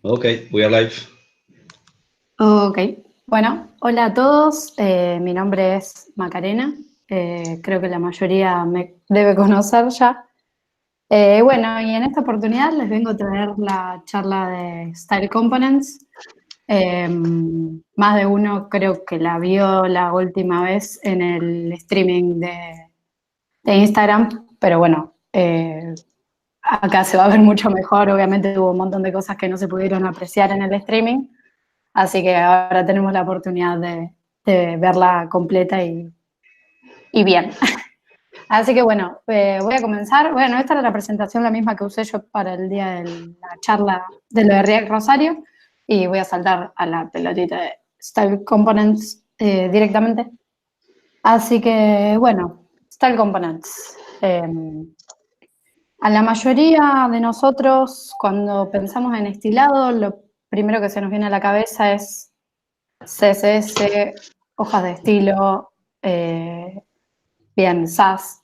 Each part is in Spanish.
Okay, we are live. Ok, bueno, hola a todos, mi nombre es Macarena, creo que la mayoría me debe conocer ya. Bueno, y en esta oportunidad les vengo a traer la charla de Style Components. Más de uno creo que la vio la última vez en el streaming de Instagram, pero bueno, acá se va a ver mucho mejor, obviamente hubo un montón de cosas que no se pudieron apreciar en el streaming. Así que ahora tenemos la oportunidad de verla completa y bien. Así que bueno, voy a comenzar. Bueno, esta era la presentación, la misma que usé yo para el día de la charla de lo de React Rosario. Y voy a saltar a la pelotita de Style Components directamente. Así que bueno, Style Components. A la mayoría de nosotros, cuando pensamos en estilado, lo primero que se nos viene a la cabeza es CSS, hojas de estilo, bien, SAS.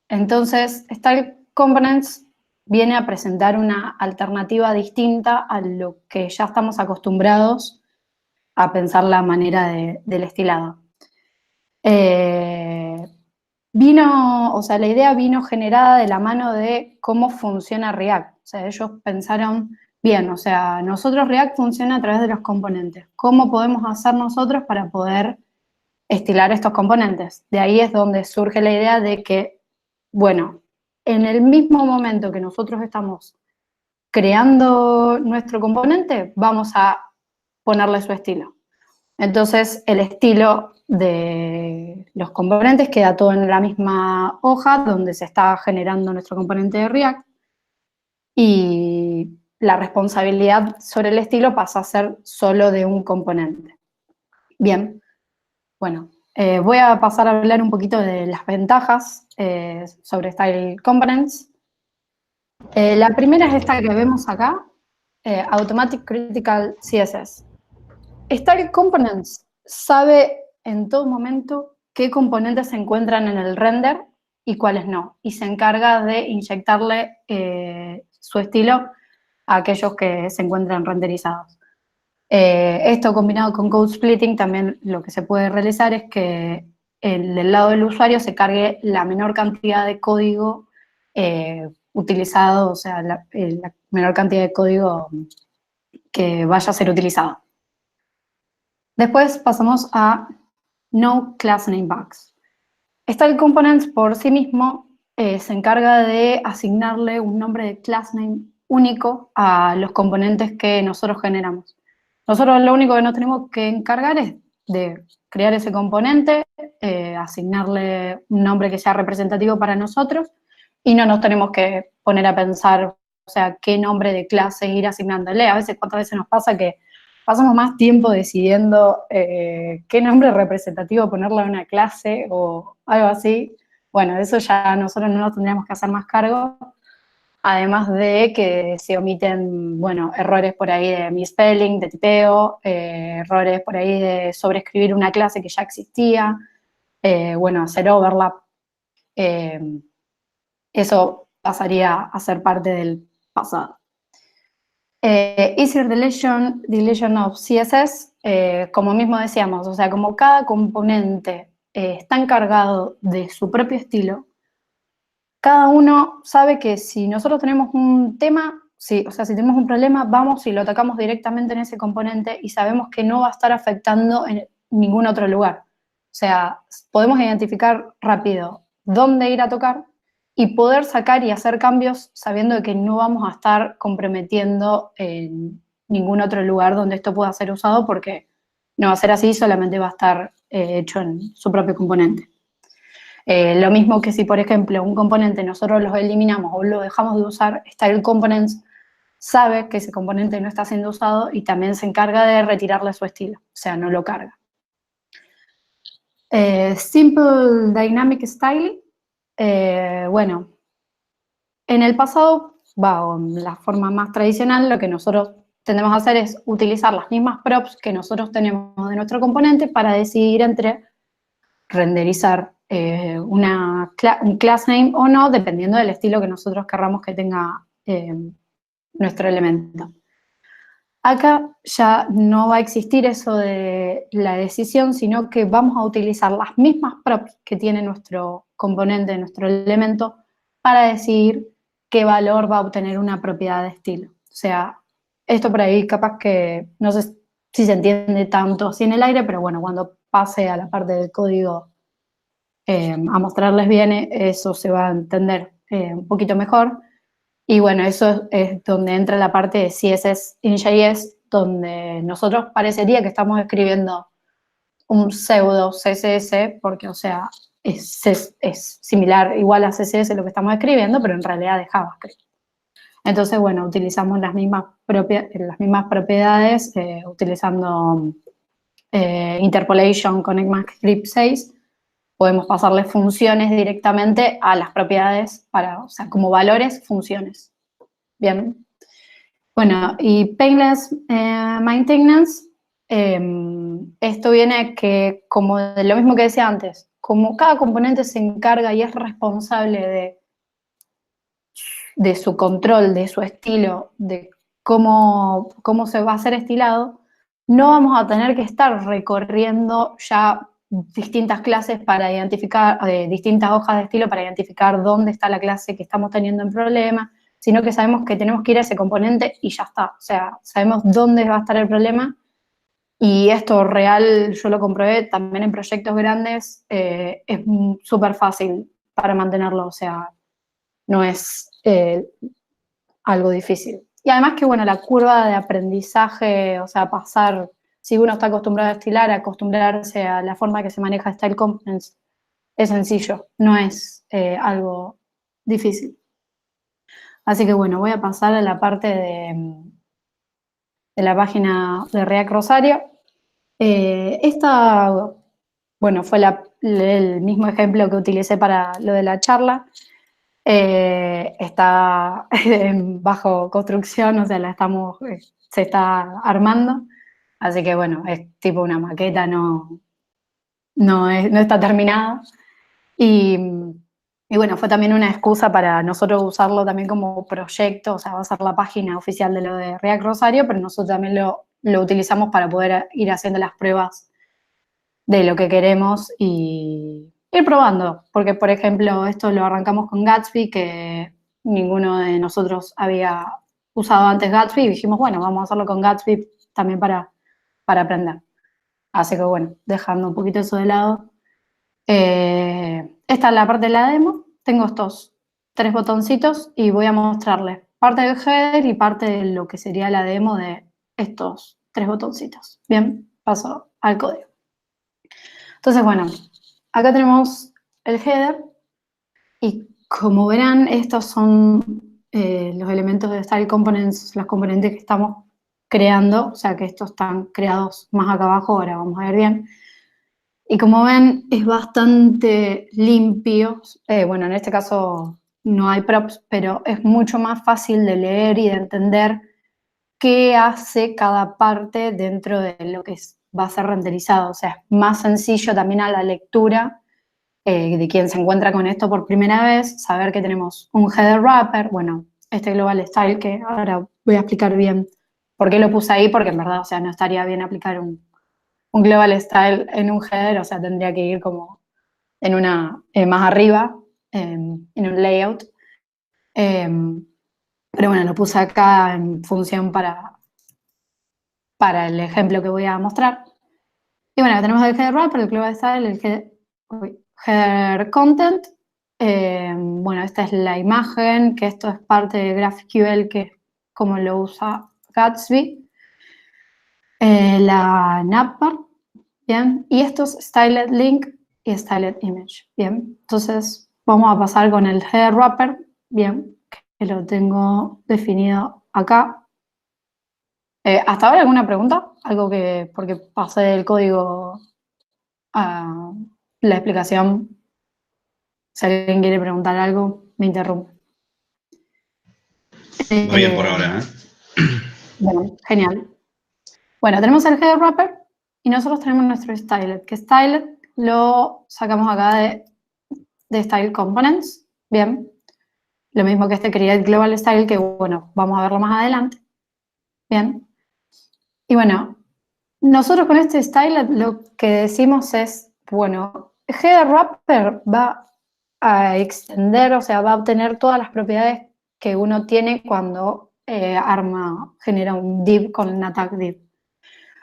Entonces, Style Components viene a presentar una alternativa distinta a lo que ya estamos acostumbrados a pensar la manera del estilado. La idea vino generada de la mano de cómo funciona React. O sea, ellos pensaron, bien, o sea, nosotros React funciona a través de los componentes. ¿Cómo podemos hacer nosotros para poder estilar estos componentes? De ahí es donde surge la idea de que, bueno, en el mismo momento que nosotros estamos creando nuestro componente, vamos a ponerle su estilo. Entonces, el estilo de los componentes queda todo en la misma hoja donde se está generando nuestro componente de React y la responsabilidad sobre el estilo pasa a ser solo de un componente. Bien, bueno, voy a pasar a hablar un poquito de las ventajas sobre Style Components. La primera es esta que vemos acá, Automatic Critical CSS. Style Components sabe en todo momento qué componentes se encuentran en el render y cuáles no, y se encarga de inyectarle su estilo a aquellos que se encuentran renderizados. Esto combinado con code splitting, también lo que se puede realizar es que del lado del usuario se cargue la menor cantidad de código utilizado, o sea, la menor cantidad de código que vaya a ser utilizado. Después pasamos a No Class Name Bugs. Style Components por sí mismo se encarga de asignarle un nombre de class name único a los componentes que nosotros generamos. Nosotros lo único que nos tenemos que encargar es de crear ese componente, asignarle un nombre que sea representativo para nosotros y no nos tenemos que poner a pensar, o sea, qué nombre de clase ir asignándole. A veces, ¿cuántas veces nos pasa que pasamos más tiempo decidiendo qué nombre representativo ponerle a una clase o algo así? Bueno, eso ya nosotros no nos tendríamos que hacer más cargo, además de que se omiten, bueno, errores por ahí de misspelling, de tipeo, errores por ahí de sobreescribir una clase que ya existía, bueno, hacer overlap. Eso pasaría a ser parte del pasado. Easier deletion of CSS, como mismo decíamos, o sea, como cada componente está encargado de su propio estilo, cada uno sabe que si nosotros tenemos un tema, o sea, si tenemos un problema, vamos y lo atacamos directamente en ese componente y sabemos que no va a estar afectando en ningún otro lugar. O sea, podemos identificar rápido dónde ir a tocar y poder sacar y hacer cambios sabiendo que no vamos a estar comprometiendo en ningún otro lugar donde esto pueda ser usado, porque no va a ser así, solamente va a estar hecho en su propio componente. Lo mismo que si, por ejemplo, un componente nosotros lo eliminamos o lo dejamos de usar, Style Components sabe que ese componente no está siendo usado y también se encarga de retirarle su estilo, o sea, no lo carga. Simple Dynamic Styling. Bueno, en el pasado, la forma más tradicional, lo que nosotros tendemos a hacer es utilizar las mismas props que nosotros tenemos de nuestro componente para decidir entre renderizar un class name o no, dependiendo del estilo que nosotros querramos que tenga nuestro elemento. Acá ya no va a existir eso de la decisión, sino que vamos a utilizar las mismas props que tiene nuestro componente, nuestro elemento, para decidir qué valor va a obtener una propiedad de estilo. O sea, esto por ahí capaz que no sé si se entiende tanto así en el aire, pero bueno, cuando pase a la parte del código a mostrarles bien, eso se va a entender un poquito mejor. Y bueno, eso es donde entra la parte de CSS in JS, donde nosotros parecería que estamos escribiendo un pseudo CSS, porque, o sea, es similar, igual a CSS lo que estamos escribiendo, pero en realidad es JavaScript. Entonces, bueno, utilizamos las mismas propiedades, utilizando Interpolation con ECMAScript 6, podemos pasarle funciones directamente a las propiedades o sea, como valores, funciones. Bien. Bueno, y Painless Maintenance, esto viene que, como de lo mismo que decía antes, como cada componente se encarga y es responsable de su control, de su estilo, de cómo se va a hacer estilado, no vamos a tener que estar recorriendo ya distintas clases para identificar, distintas hojas de estilo para identificar dónde está la clase que estamos teniendo en problema, sino que sabemos que tenemos que ir a ese componente y ya está. O sea, sabemos dónde va a estar el problema y esto real, yo lo comprobé también en proyectos grandes, es súper fácil para mantenerlo, o sea, no es algo difícil. Y además que, bueno, la curva de aprendizaje, o sea, pasar, si uno está acostumbrado a estilar, acostumbrarse a la forma que se maneja Style Components, es sencillo, no es algo difícil. Así que, bueno, voy a pasar a la parte de la página de React Rosario. Esta, bueno, fue el mismo ejemplo que utilicé para lo de la charla. Está bajo construcción, o sea, se está armando. Así que bueno, es tipo una maqueta, no está terminada. Y, y bueno, fue también una excusa para nosotros usarlo también como proyecto, o sea, va a ser la página oficial de lo de React Rosario, pero nosotros también lo utilizamos para poder ir haciendo las pruebas de lo que queremos y ir probando. Porque, por ejemplo, esto lo arrancamos con Gatsby, que ninguno de nosotros había usado antes Gatsby, y dijimos, bueno, vamos a hacerlo con Gatsby también para aprender. Así que bueno, dejando un poquito eso de lado. Esta es la parte de la demo. Tengo estos 3 botoncitos y voy a mostrarles parte del header y parte de lo que sería la demo de estos 3 botoncitos. Bien, paso al código. Entonces, bueno, acá tenemos el header y como verán, estos son los elementos de Style Components, los componentes que estamos creando, o sea que estos están creados más acá abajo, ahora vamos a ver bien. Y como ven, es bastante limpio. Bueno, en este caso no hay props, pero es mucho más fácil de leer y de entender qué hace cada parte dentro de lo que va a ser renderizado. O sea, es más sencillo también a la lectura de quien se encuentra con esto por primera vez, saber que tenemos un header wrapper, bueno, este global style que ahora voy a explicar bien por qué lo puse ahí, porque en verdad, o sea, no estaría bien aplicar un global style en un header, o sea, tendría que ir como en una, más arriba, en un layout. Pero bueno, lo puse acá en función para el ejemplo que voy a mostrar. Y bueno, tenemos el header wrapper, el global style, header content. Bueno, esta es la imagen, que esto es parte de GraphQL, que es como lo usa Gatsby. La navbar, bien. Y esto es styled link y styled image, bien. Entonces, vamos a pasar con el header wrapper, bien, que lo tengo definido acá. ¿Hasta ahora alguna pregunta? Algo que, porque pasé del código a la explicación. Si alguien quiere preguntar algo, me interrumpe. Va bien por ahora, ¿eh? Bueno, genial. Bueno, tenemos el header wrapper y nosotros tenemos nuestro stylet, que stylet lo sacamos acá de style components. Bien. Lo mismo que este create global style, que bueno, vamos a verlo más adelante. Bien. Y bueno, nosotros con este stylet lo que decimos es, bueno, header wrapper va a extender, o sea, va a obtener todas las propiedades que uno tiene cuando genera un div con un attack div.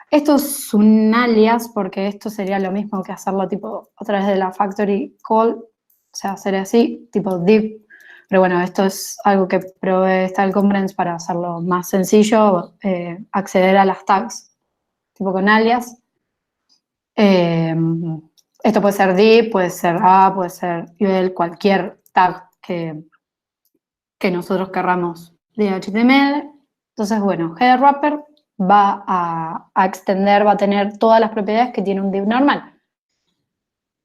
Esto es un alias porque esto sería lo mismo que hacerlo tipo a través de la factory call, o sea, hacer así, tipo div. Pero bueno, esto es algo que provee Style Components para hacerlo más sencillo, acceder a las tags, tipo con alias. Eh, Esto puede ser div, puede ser a, puede ser UL, cualquier tag que nosotros querramos de HTML. Entonces, bueno, header wrapper va a extender, va a tener todas las propiedades que tiene un div normal.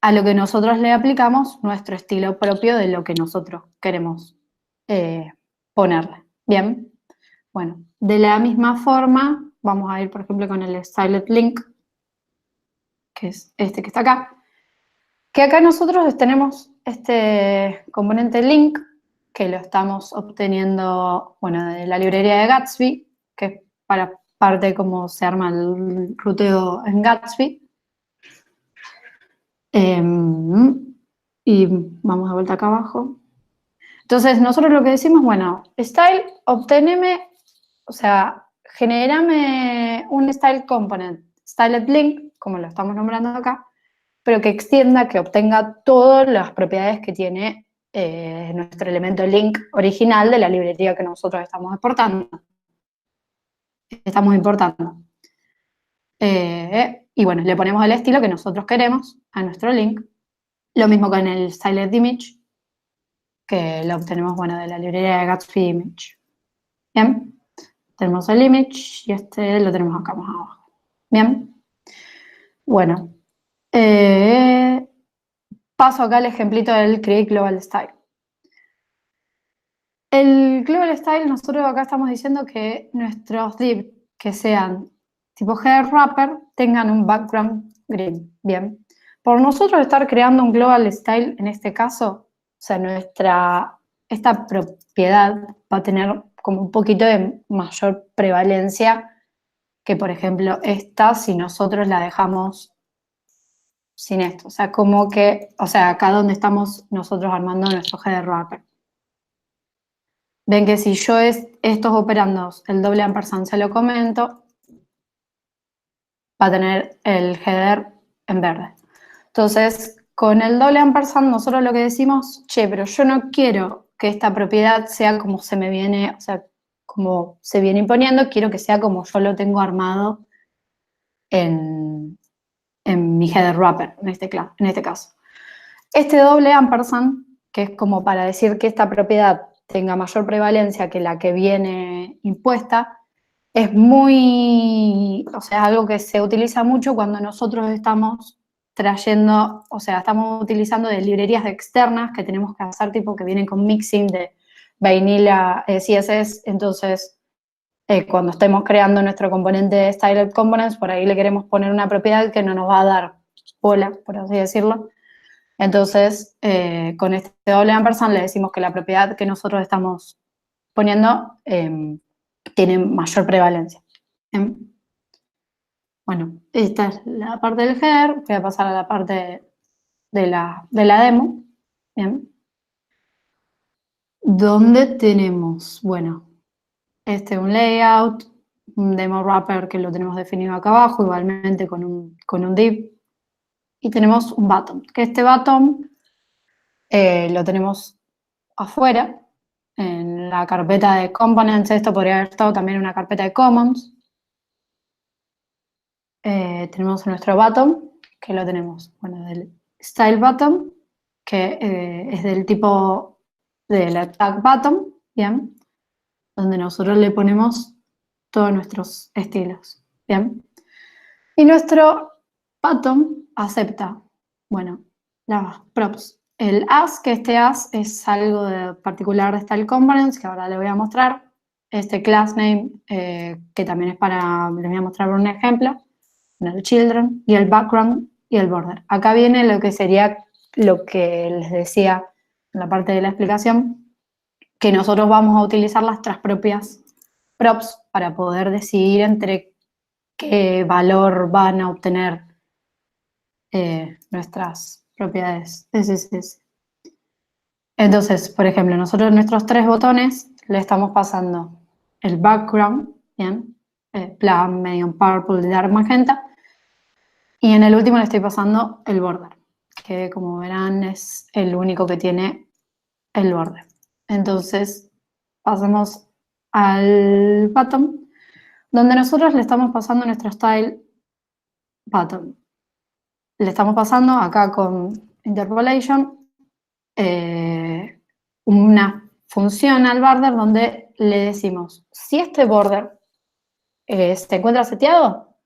A lo que nosotros le aplicamos nuestro estilo propio de lo que nosotros queremos ponerle. Bien, bueno, de la misma forma, vamos a ir, por ejemplo, con el stylet link, que es este que está acá. Que acá nosotros tenemos este componente link, que lo estamos obteniendo, bueno, de la librería de Gatsby, que es para parte de cómo se arma el ruteo en Gatsby. Y vamos de vuelta acá abajo. Entonces, nosotros lo que decimos, bueno, style, obteneme, o sea, generame un style component, stylet link, como lo estamos nombrando acá, pero que extienda, que obtenga todas las propiedades que tiene nuestro elemento link original de la librería que nosotros estamos importando. Y bueno, le ponemos el estilo que nosotros queremos a nuestro link. Lo mismo con el styled image, que lo obtenemos, bueno, de la librería de Gatsby Image. Bien, tenemos el image y este lo tenemos acá más abajo. Bien, bueno, paso acá el ejemplito del Create Global Style. El Global Style, nosotros acá estamos diciendo que nuestros divs que sean tipo header wrapper tengan un background green. Bien. Por nosotros estar creando un Global Style en este caso, o sea, esta propiedad va a tener como un poquito de mayor prevalencia que, por ejemplo, esta si nosotros la dejamos sin esto. O sea, como que, o sea, acá donde estamos nosotros armando nuestro header wrapper. Ven que si yo estos operandos, el doble ampersand se lo comento, va a tener el header en verde. Entonces, con el doble ampersand nosotros lo que decimos, che, pero yo no quiero que esta propiedad sea como se me viene, o sea, como se viene imponiendo, quiero que sea como yo lo tengo armado en mi header wrapper, en este caso. Este doble ampersand, que es como para decir que esta propiedad tenga mayor prevalencia que la que viene impuesta, es muy, o sea, algo que se utiliza mucho cuando nosotros estamos trayendo, o sea, estamos utilizando de librerías externas que tenemos que hacer tipo que vienen con mixing de vanilla CSS, entonces cuando estemos creando nuestro componente de Styled Components, por ahí le queremos poner una propiedad que no nos va a dar bola, por así decirlo. Entonces, con este doble ampersand le decimos que la propiedad que nosotros estamos poniendo tiene mayor prevalencia. Bueno, esta es la parte del header. Voy a pasar a la parte de la demo. Bien. Donde tenemos, bueno, un layout, un demo wrapper que lo tenemos definido acá abajo, igualmente con un div. Y tenemos un button, que este button lo tenemos afuera, en la carpeta de components. Esto podría haber estado también en una carpeta de commons. Tenemos nuestro button, que lo tenemos, bueno, del style button, que es del tipo del tag button, bien, donde nosotros le ponemos todos nuestros estilos, bien. Y nuestro button acepta, bueno, las props. El as, que este as es algo particular de Style Components, que ahora le voy a mostrar. Este class name, que también es les voy a mostrar un ejemplo. El children y el background y el border. Acá viene lo que sería lo que les decía en la parte de la explicación, que nosotros vamos a utilizar las propias props para poder decidir entre qué valor van a obtener nuestras propiedades SSS. Entonces, por ejemplo, nosotros nuestros 3 botones le estamos pasando el background, ¿bien? Plum, medium purple, dark magenta. Y en el último le estoy pasando el border, que como verán es el único que tiene el border. Entonces, pasamos al bottom, donde nosotros le estamos pasando nuestro style bottom. Le estamos pasando acá con interpolation una función al border donde le decimos, si este border se encuentra seteado,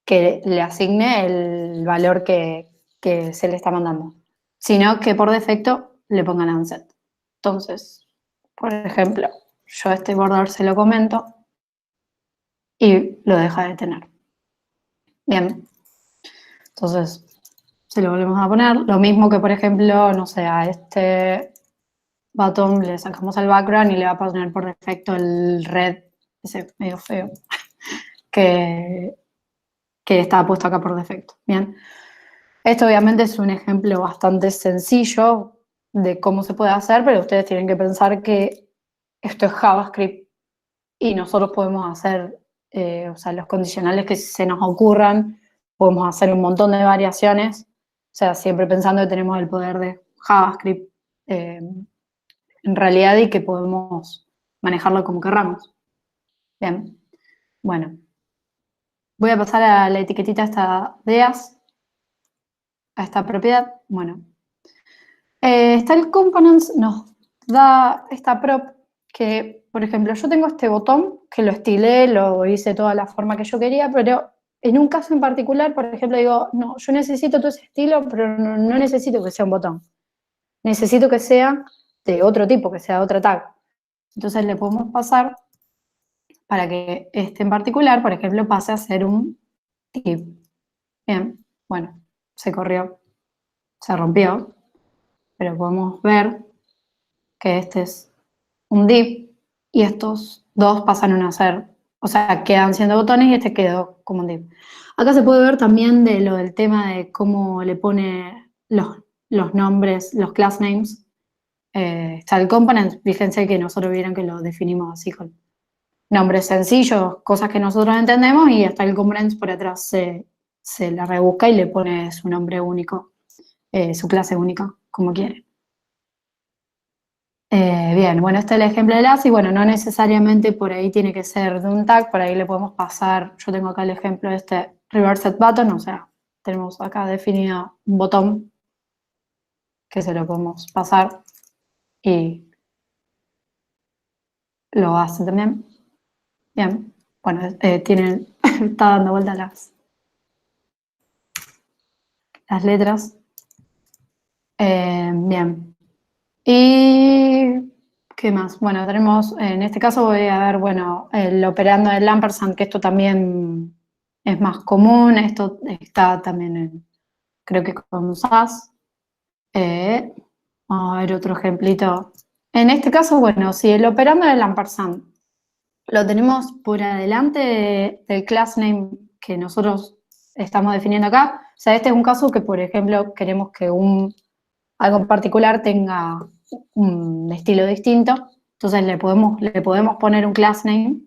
que le asigne el valor que se le está mandando, sino que por defecto le pongan unset. Entonces, por ejemplo, yo a este border se lo comento y lo deja de tener. Bien, entonces se lo volvemos a poner. Lo mismo que, por ejemplo, no sé, a este bottom le sacamos el background y le va a poner por defecto el red, ese medio feo, que está puesto acá por defecto. Bien. Esto obviamente es un ejemplo bastante sencillo de cómo se puede hacer, pero ustedes tienen que pensar que esto es JavaScript y nosotros podemos hacer, o sea, los condicionales que se nos ocurran, podemos hacer un montón de variaciones, o sea, siempre pensando que tenemos el poder de JavaScript en realidad y que podemos manejarlo como querramos. Bien, bueno, voy a pasar a la etiquetita esta de as, a esta propiedad. Bueno, Style Components nos da esta prop que, por ejemplo, yo tengo este botón que lo estilé, lo hice toda la forma que yo quería, pero en un caso en particular, por ejemplo, digo, no, yo necesito todo ese estilo, pero no necesito que sea un botón. Necesito que sea de otro tipo, que sea de otra tag. Entonces le podemos pasar para que este en particular, por ejemplo, pase a ser un tip. Bien, bueno, se corrió, se rompió, pero podemos ver que este es un div y estos dos pasaron a ser, o sea, quedan siendo botones y este quedó como un div. Acá se puede ver también de lo del tema de cómo le pone los nombres, los class names. Está el component, fíjense que nosotros vieron que lo definimos así con nombres sencillos, cosas que nosotros entendemos, y hasta el component por atrás se la rebusca y le pone su nombre único, su clase única, como quiere. Bien, bueno, este es el ejemplo de ASI. Bueno, no necesariamente por ahí tiene que ser de un tag, por ahí le podemos pasar, yo tengo acá el ejemplo de este reversed button, o sea, tenemos acá definido un botón que se lo podemos pasar y lo hace también. Bien, bueno, está dando vuelta las letras. Bien. ¿Y qué más? Bueno, tenemos, en este caso voy a ver, bueno, el operando del ampersand, que esto también es más común, esto está también creo que con SAS. Vamos a ver otro ejemplito. En este caso, bueno, si el operando del ampersand lo tenemos por adelante del class name que nosotros estamos definiendo acá, o sea, este es un caso que, por ejemplo, queremos que algo en particular tenga un estilo distinto, entonces le podemos poner un class name.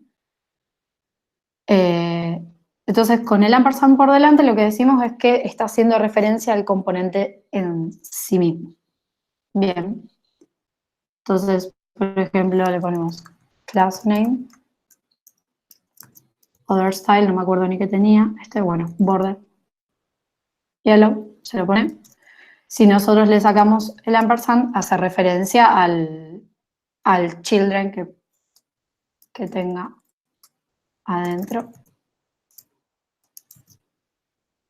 Entonces, con el ampersand por delante, lo que decimos es que está haciendo referencia al componente en sí mismo. Bien. Entonces, por ejemplo, le ponemos class name, other style, no me acuerdo ni qué tenía, bueno, border, yellow, se lo pone. Si nosotros le sacamos el ampersand, hace referencia al children que tenga adentro.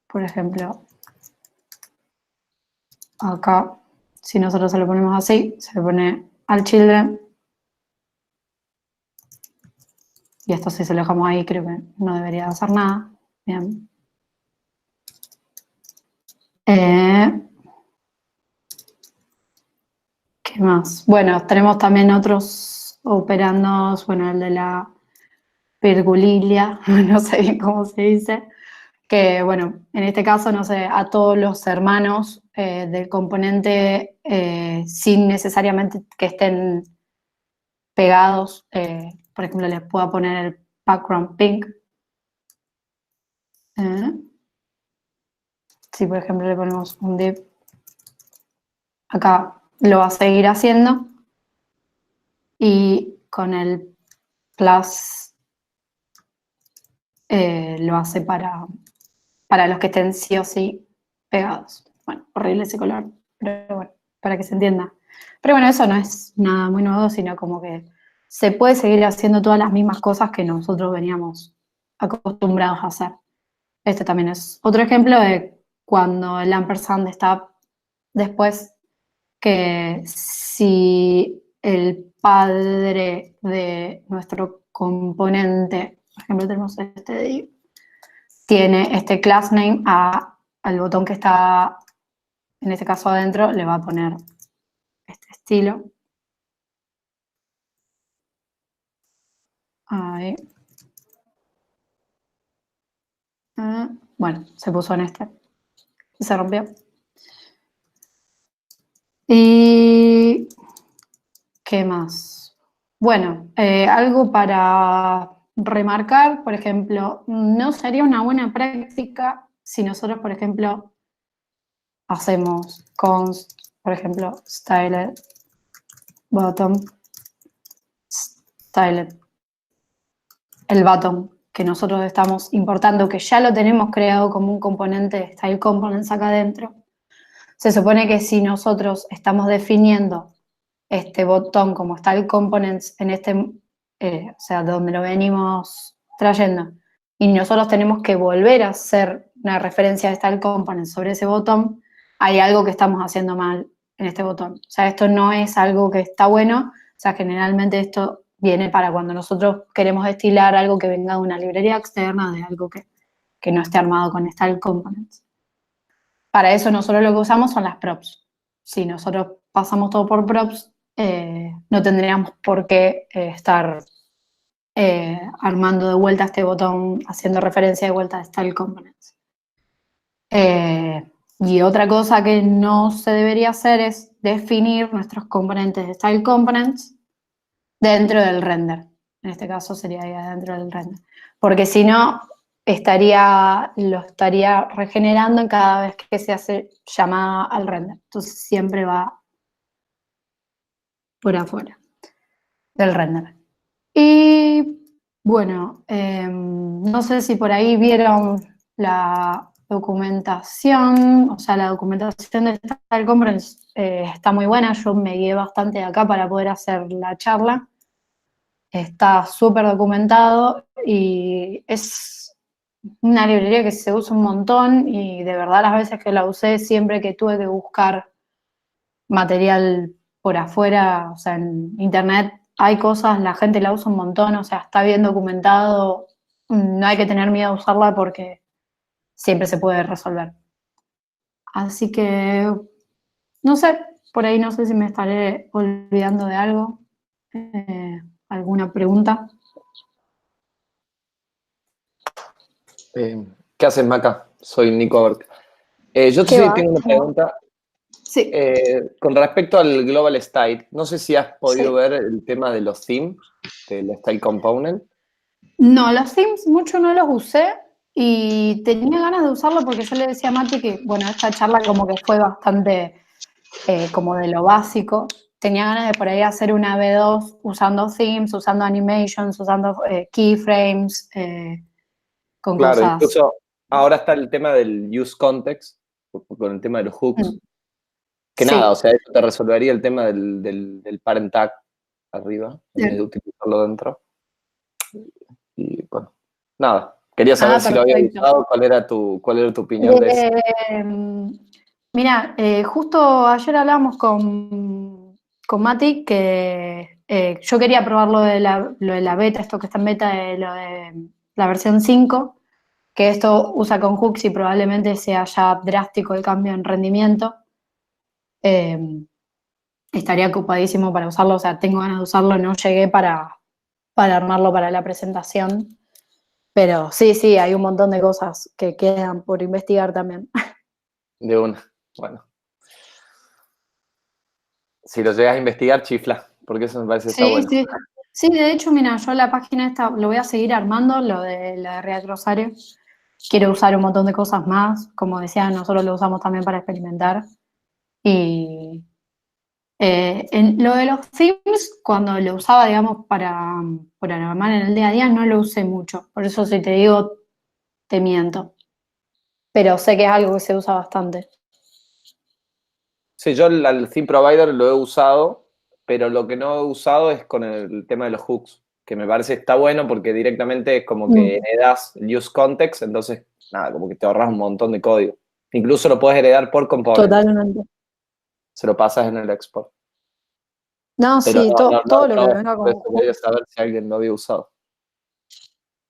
Por ejemplo, acá, si nosotros se lo ponemos así, se le pone al children. Y esto si se lo dejamos ahí, creo que no debería hacer nada. Bien. ¿Qué más? Bueno, tenemos también otros operandos, bueno, el de la virgulilia, no sé bien cómo se dice, que bueno, en este caso, no sé, a todos los hermanos del componente sin necesariamente que estén pegados, por ejemplo, les puedo poner el background pink. Si por ejemplo le ponemos un div, acá lo va a seguir haciendo, y con el plus lo hace para los que estén sí o sí pegados. Bueno, horrible ese color, pero bueno, para que se entienda. Pero bueno, eso no es nada muy nuevo, sino como que se puede seguir haciendo todas las mismas cosas que nosotros veníamos acostumbrados a hacer. Este también es otro ejemplo de cuando el ampersand está después, que si el padre de nuestro componente, por ejemplo, tenemos este div, tiene este class name al botón que está, en este caso adentro, le va a poner este estilo. Ahí. Bueno, se puso en este. Y se rompió. ¿Y qué más? Bueno, algo para remarcar, por ejemplo, no sería una buena práctica si nosotros, por ejemplo, hacemos const, por ejemplo, styled bottom, styled el bottom que nosotros estamos importando, que ya lo tenemos creado como un componente de style components acá adentro. Se supone que si nosotros estamos definiendo este botón como style components en este, o sea, donde lo venimos trayendo, y nosotros tenemos que volver a hacer una referencia de style components sobre ese botón, hay algo que estamos haciendo mal en este botón. O sea, esto no es algo que está bueno. O sea, generalmente esto viene para cuando nosotros queremos estilar algo que venga de una librería externa, de algo que no esté armado con style components. Para eso nosotros lo que usamos son las props. Si nosotros pasamos todo por props, no tendríamos por qué estar armando de vuelta este botón, haciendo referencia de vuelta a style components. Y otra cosa que no se debería hacer es definir nuestros componentes de style components dentro del render. En este caso sería ahí dentro del render. Porque si no, lo estaría regenerando en cada vez que se hace llamada al render. Entonces siempre va por afuera del render. Y bueno, no sé si por ahí vieron la documentación, o sea, la documentación de Style Components está muy buena. Yo me guié bastante de acá para poder hacer la charla. Está súper documentado y es una librería que se usa un montón, y de verdad las veces que la usé, siempre que tuve que buscar material por afuera, o sea, en internet hay cosas, la gente la usa un montón, o sea, está bien documentado, no hay que tener miedo a usarla porque siempre se puede resolver. Así que, no sé, por ahí no sé si me estaré olvidando de algo. ¿Alguna pregunta? ¿Qué haces, Maca? Soy Nico Berg. Yo ¿Qué va? tengo una pregunta. Sí. Con respecto al Global Style, no sé si has podido Sí. ver el tema de los themes, del Style Component. No, los themes mucho no los usé y tenía ganas de usarlo porque yo le decía a Mati que, bueno, esta charla como que fue bastante como de lo básico. Tenía ganas de por ahí hacer una V2 usando themes, usando animations, usando keyframes, con Claro, cosas. incluso ahora está el tema del use context, con el tema de los hooks. Que Sí. nada, o sea, eso te resolvería el tema del parent tag arriba, en vez de utilizarlo dentro. Y bueno, nada. Quería saber si lo había Perfecto. usado, cuál era tu opinión de eso. Mira, justo ayer hablamos con Mati que yo quería probar lo de la beta, esto que está en beta, lo de la versión 5, que esto usa con hooks y probablemente sea ya drástico el cambio en rendimiento. Estaría ocupadísimo para usarlo, o sea, tengo ganas de usarlo, no llegué para para armarlo para la presentación. Pero sí, hay un montón de cosas que quedan por investigar también. De una. Bueno. Si lo llegas a investigar, chifla, porque eso me parece que está Sí, bueno. sí. Sí, de hecho, mira, yo la página esta lo voy a seguir armando, lo de la de React Rosario. Quiero usar un montón de cosas más. Como decía, nosotros lo usamos también para experimentar. Y en lo de los themes, cuando lo usaba, digamos, para programar en el día a día, no lo usé mucho. Por eso si te digo, te miento. Pero sé que es algo que se usa bastante. Sí, yo al theme provider lo he usado, pero lo que no he usado es con el tema de los hooks, que me parece que está bueno porque directamente es como que heredas el use context, entonces, nada, como que te ahorras un montón de código. Incluso lo puedes heredar por componente. Totalmente. Se lo pasas en el export. No, Pero sí, no todo lo que probé, venga por con eso quería hooks, saber si alguien lo había usado.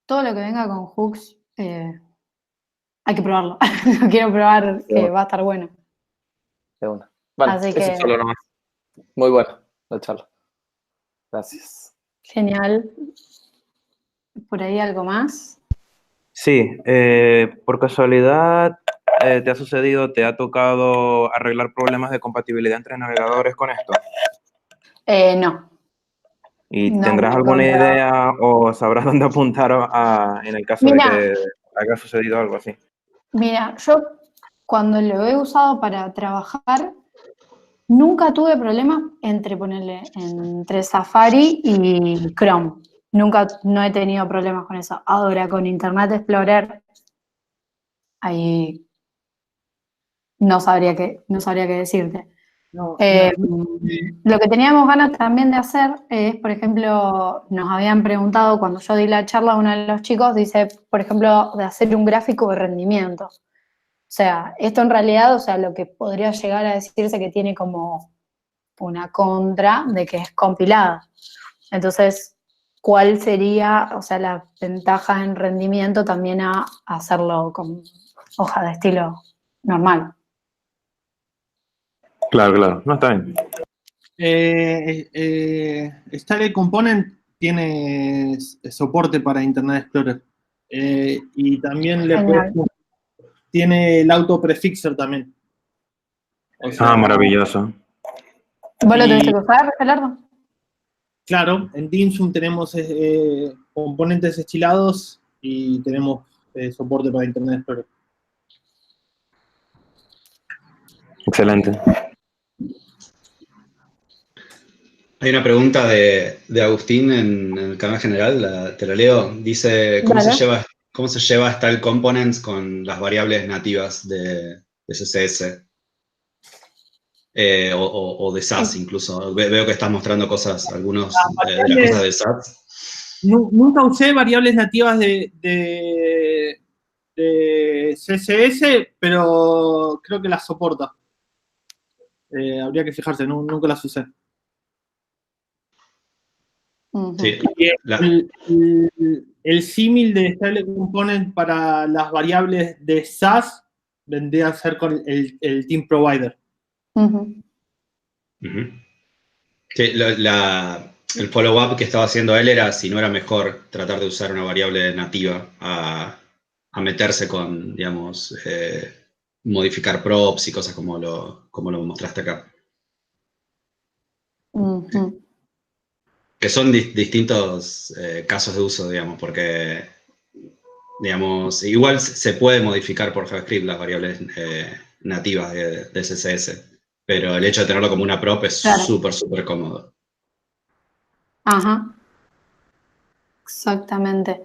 todo lo que venga con hooks, hay que probarlo. Lo quiero probar, De una, va a estar bueno. de una. Bueno, Así eso que, es solo nomás. Muy bueno la charla. Gracias. genial. ¿Por ahí algo más? Sí, por casualidad, ¿te ha sucedido, te ha tocado arreglar problemas de compatibilidad entre navegadores con esto? No, ¿Y no me he tendrás alguna encontrado. idea o sabrás dónde apuntar en el caso de Mira, que haya sucedido algo así? Mira, yo cuando lo he usado para trabajar, nunca tuve problemas entre ponerle entre Safari y Chrome. Nunca, no he tenido problemas con eso. Ahora con Internet Explorer, ahí no sabría qué decirte. No, mira, Lo que teníamos ganas también de hacer es, por ejemplo, nos habían preguntado cuando yo di la charla, uno de los chicos dice, por ejemplo, de hacer un gráfico de rendimiento. O sea, esto en realidad, o sea, lo que podría llegar a decirse que tiene como una contra de que es compilada. Entonces, ¿cuál sería, o sea, la ventaja en rendimiento también a hacerlo con hoja de estilo normal? Claro, claro, no está bien. Starlet Component tiene soporte para Internet Explorer. Y también Genial. tiene el auto prefixer también. O sea, Maravilloso. ¿Vos lo y- tuviste que usar, Gerardo? claro, en Dimsum tenemos componentes estilados y tenemos soporte para Internet Explorer. Excelente. Hay una pregunta de Agustín en el canal general, te la leo. Dice, Dale. cómo se lleva Style Components con las variables nativas de CSS? O de SAS incluso. Veo que estás mostrando cosas, de las cosas de SAS. Nunca usé variables nativas de CSS, pero creo que las soporta. Habría que fijarse, nunca las usé. Sí, Y el símil de Style Component para las variables de SAS vendría a ser con el Team Provider. Ujú. Ujú. Sí, el follow-up que estaba haciendo él era si no era mejor tratar de usar una variable nativa a meterse con, digamos, modificar props y cosas como lo mostraste acá. Ujú. Que son distintos casos de uso, digamos, porque, digamos, igual se puede modificar por JavaScript las variables nativas de CSS, pero el hecho de tenerlo como una prop es Claro. súper cómodo. Ajá. Exactamente.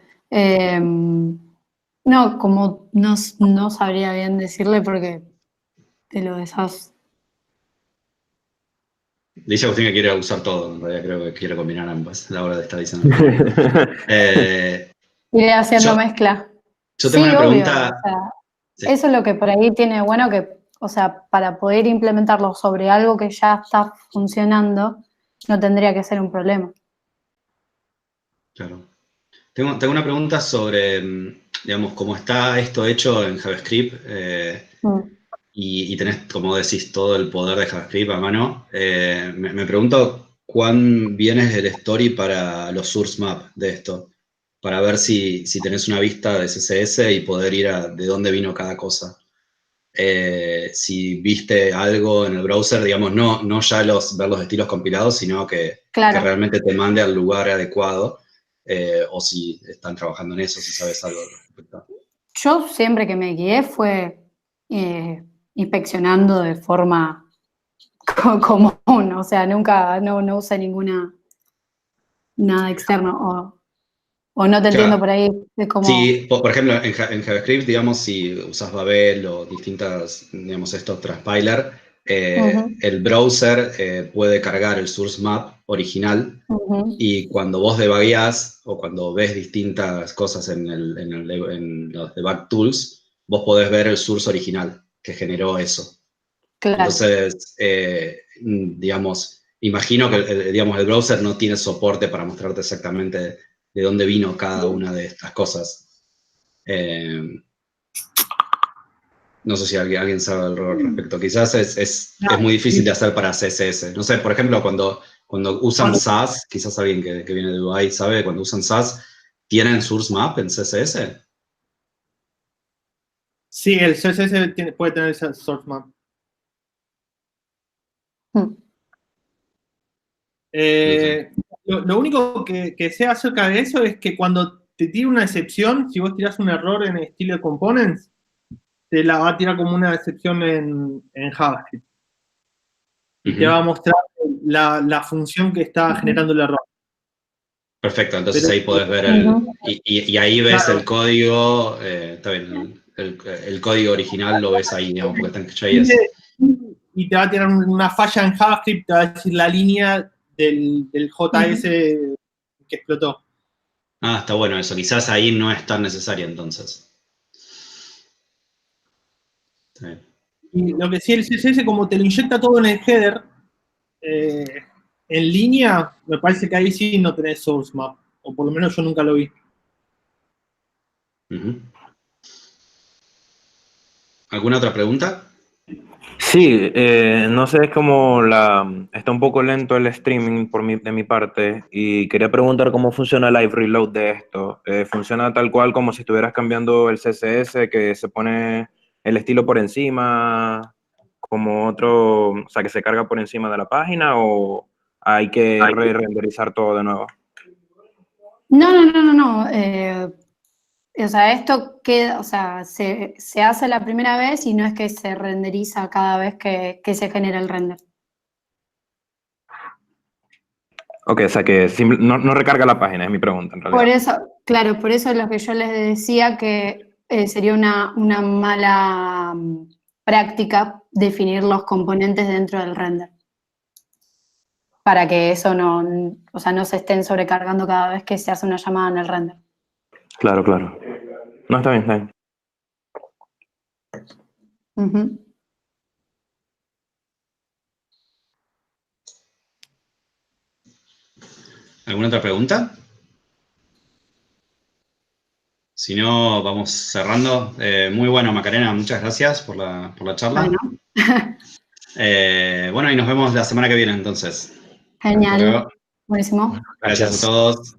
No, como no sabría bien decirle porque te lo esas. Dice Agustín que quiere usar todo, en realidad creo que quiere combinar ambas, a la hora de estar diciendo. Iré haciendo Yo, mezcla. yo tengo Sí, una obvio. O pregunta. sea, Sí, eso es lo que por ahí tiene bueno que, o sea, para poder implementarlo sobre algo que ya está funcionando, no tendría que ser un problema. claro. Tengo una pregunta sobre, digamos, cómo está esto hecho en JavaScript y tenés, como decís, todo el poder de JavaScript a mano. Me pregunto cuán bien es el story para los source map de esto, para ver si tenés una vista de CSS y poder ir a de dónde vino cada cosa. Si viste algo en el browser, digamos, no ya ver los estilos compilados, sino que realmente te mande al lugar adecuado, o si están trabajando en eso, si sabes algo al respecto. Yo siempre que me guié fue inspeccionando de forma común, o sea, nunca, no usé nada externo, o no te entiendo por ahí de cómo... Sí, por ejemplo, en JavaScript, digamos, si usas Babel o distintas, digamos, esto, Transpiler, el browser puede cargar el source map original, y cuando vos debugueás o cuando ves distintas cosas en los debug tools, vos podés ver el source original que generó eso. Claro. Entonces, digamos, imagino que el browser no tiene soporte para mostrarte exactamente de dónde vino cada una de estas cosas. No sé si alguien sabe algo al respecto. Quizás es muy difícil de hacer para CSS. No sé, por ejemplo, cuando usan Sass, quizás alguien que viene de UI sabe, cuando usan Sass, ¿tienen source map en CSS? Sí, el CSS puede tener ese source map. Lo único que sé acerca de eso es que cuando te tira una excepción, si vos tirás un error en estilo components, te la va a tirar como una excepción en JavaScript. Y te va a mostrar la función que está generando el error. Perfecto, entonces ahí podés ver y ahí ves el código, está bien, el código original lo ves ahí, digamos, porque está en JS. Y te va a tirar una falla en JavaScript, te va a decir la línea del JS que explotó. Ah, está bueno eso. Quizás ahí no es tan necesario entonces. Sí. Y lo que sí, el CSS, como te lo inyecta todo en el header, en línea, me parece que ahí sí no tenés source map. O por lo menos yo nunca lo vi. ¿Alguna otra pregunta? Sí, no sé, es como está un poco lento el streaming de mi parte y quería preguntar cómo funciona el live reload de esto. ¿Funciona tal cual como si estuvieras cambiando el CSS, que se pone el estilo por encima, como otro, o sea, que se carga por encima de la página, o hay que re-renderizar todo de nuevo? No. O sea, esto queda, o sea, se hace la primera vez y no es que se renderiza cada vez que se genera el render. Ok, o sea que no recarga la página, es mi pregunta en realidad. Por eso, claro, por eso es lo que yo les decía que sería una mala práctica definir los componentes dentro del render. Para que eso no se estén sobrecargando cada vez que se hace una llamada en el render. Claro. No, está bien. ¿Alguna otra pregunta? Si no, vamos cerrando. Muy bueno, Macarena, muchas gracias por la charla. Bueno, y nos vemos la semana que viene entonces. Genial. Buenísimo. Gracias a todos.